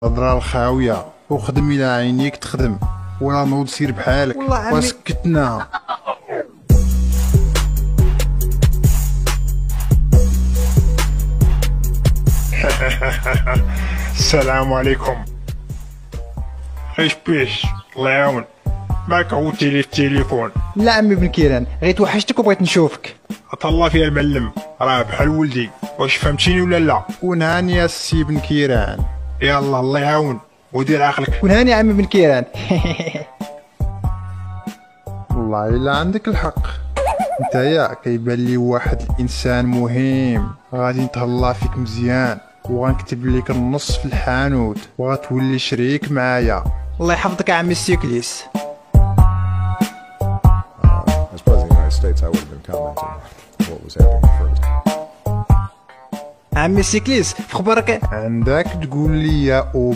هضره الخاويه وخدم الى عينيك تخدم ولا نوض سير بحالك وسكتنا. السلام عليكم. ايش بيش الله يعاون، ماك عودتي لي التليفون؟ لا عمي بن كيران، غير توحشتك وبغيت نشوفك. الله فيها المعلم، راه بحال ولدي. واش فهمتيني ولا لا؟ كون هاني يا سي بن كيران. يلا الله يعاون ودير عقلك. كون هاني عمي بن كيران. والله الا عندك الحق، نتايا كيبان لي واحد الانسان مهم، غادي نتهلا فيك مزيان وغنكتب لك النص في الحانوت وغتولي شريك معايا. الله يحفظك يا عمي السيكليس. I suppose in the United States I would have been commenting what was happening first. عمي السيكليس، في خبرك عندك تقول لي يا